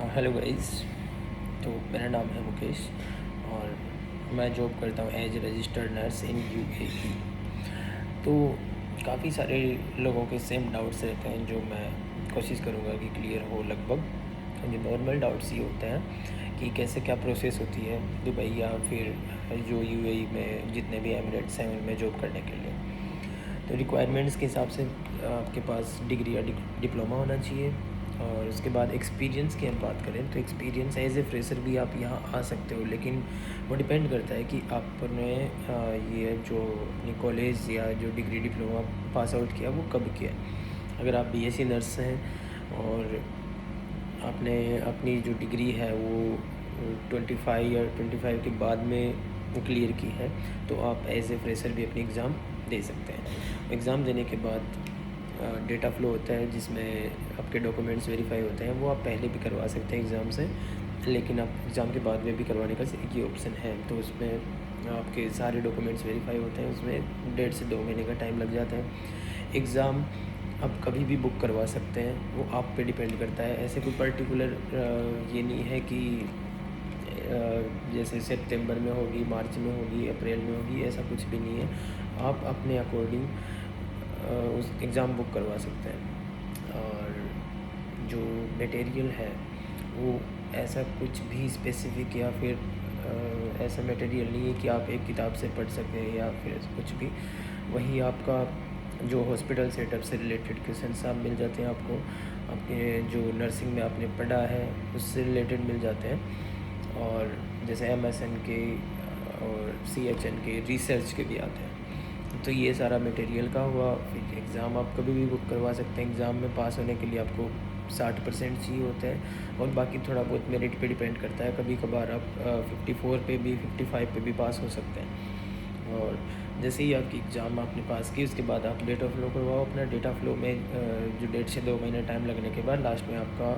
Hello guys. तो मेरा नाम है मुकेश और मैं जॉब करता हूँ as registered nurse in UAE. तो काफ़ी सारे लोगों के सेम डाउट्स रहते हैं जो मैं कोशिश करूँगा कि क्लियर हो लगभग। जो नॉर्मल डाउट्स ये होते हैं कि कैसे क्या प्रोसेस होती है दुबई या फिर जो यूएई में जितने भी एमिरेट्स हैं उनमें जॉब करने के लिए। तो रिक्वायरमेंट्स के हिसाब से आपके पास डिग्री या डिप्लोमा होना चाहिए। और उसके बाद एक्सपीरियंस की हम बात करें तो एक्सपीरियंस एज ए फ्रेशर भी आप यहाँ आ सकते हो, लेकिन वो डिपेंड करता है कि आपने ये जो अपनी कॉलेज या जो डिग्री डिप्लोमा पास आउट किया वो कब किया। अगर आप बीएससी नर्स हैं और आपने अपनी जो डिग्री है वो 25 के बाद में क्लियर की है तो आप एज ए फ्रेशर भी अपनी एग्ज़ाम दे सकते हैं। एग्ज़ाम देने के बाद डेटा फ्लो होता है जिसमें आपके डॉक्यूमेंट्स वेरीफाई होते हैं, वो आप पहले भी करवा सकते हैं एग्ज़ाम से, लेकिन आप एग्ज़ाम के बाद में भी करवाने का एक ही ऑप्शन है। तो उसमें आपके सारे डॉक्यूमेंट्स वेरीफाई होते हैं, उसमें 1.5 से 2 महीने का टाइम लग जाता है। एग्ज़ाम आप कभी भी बुक करवा सकते हैं, वो आप पे डिपेंड करता है। ऐसे कोई पर्टिकुलर ये नहीं है कि जैसे सितंबर में होगी, मार्च में होगी, अप्रैल में होगी, ऐसा कुछ भी नहीं है। आप अपने अकॉर्डिंग उस एग्ज़ाम बुक करवा सकते हैं। और जो मटेरियल है वो ऐसा कुछ भी स्पेसिफ़िक या फिर ऐसा मटेरियल नहीं है कि आप एक किताब से पढ़ सकें या फिर कुछ भी। वही आपका जो हॉस्पिटल सेटअप से रिलेटेड क्वेश्चन सब मिल जाते हैं आपको, आपके जो नर्सिंग में आपने पढ़ा है उससे रिलेटेड मिल जाते हैं। और जैसे एमएसएन के और सीएचएन के रिसर्च के भी आते हैं। तो ये सारा मटेरियल का हुआ। फिर एग्ज़ाम आप कभी भी बुक करवा सकते हैं। एग्ज़ाम में पास होने के लिए आपको 60% चाहिए होता है और बाकी थोड़ा बहुत मेरिट पे डिपेंड करता है। कभी कभार आप 54 पे भी 55 पे भी पास हो सकते हैं। और जैसे ही आपकी एग्ज़ाम आपने पास की उसके बाद आप डेटा फ़्लो करवाओ अपना। डेटा फ़्लो में जो 1.5 से 2 महीने टाइम लगने के बाद लास्ट में आपका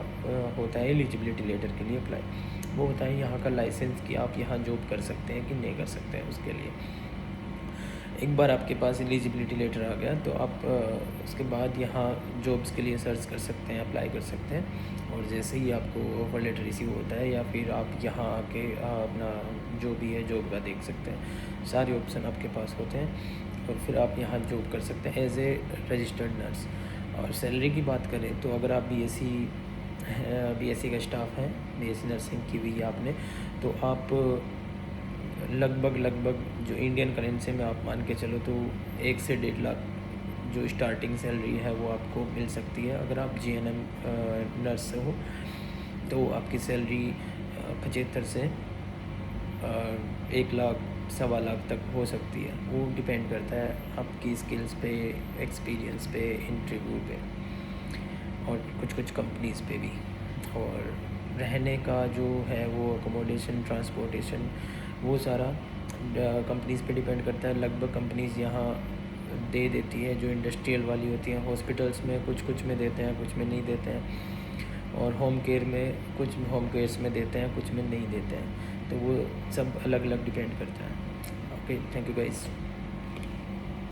होता है एलिजिबिलिटी लेटर के लिए अप्लाई। वो होता है यहाँ का लाइसेंस कि आप यहाँ जॉब कर सकते हैं कि नहीं कर सकते हैं। उसके लिए एक बार आपके पास एलिजिबिलिटी लेटर आ गया तो आप उसके बाद यहाँ जॉब्स के लिए सर्च कर सकते हैं, अप्लाई कर सकते हैं। और जैसे ही आपको ऑफर लेटर रिसीव होता है या फिर आप यहाँ आके अपना जो भी है जॉब का देख सकते हैं। सारे ऑप्शन आपके पास होते हैं और फिर आप यहाँ जॉब कर सकते हैं एज ए रजिस्टर्ड नर्स। और सैलरी की बात करें तो अगर आप बीएससी का स्टाफ हैं, बीएससी नर्सिंग की हुई है आपने, तो आप लगभग जो इंडियन करेंसी में आप मान के चलो तो 1 से 1.5 लाख जो स्टार्टिंग सैलरी है वो आपको मिल सकती है। अगर आप जीएनएम नर्स हो तो आपकी सैलरी 75 से 1 लाख 1.25 लाख तक हो सकती है। वो डिपेंड करता है आपकी स्किल्स पे, एक्सपीरियंस पे, इंटरव्यू पे और कुछ कंपनीज़ पे भी। और रहने का जो है वो अकोमोडेशन, ट्रांसपोर्टेशन, वो सारा कंपनीज़ पे डिपेंड करता है। लगभग कंपनीज़ यहाँ दे देती है जो इंडस्ट्रियल वाली होती हैं। हॉस्पिटल्स में कुछ में देते हैं, कुछ में नहीं देते हैं। और होम केयर में कुछ होम केयर्स में देते हैं, कुछ में नहीं देते हैं। तो वो सब अलग अलग डिपेंड करता है। Okay, thank you guys.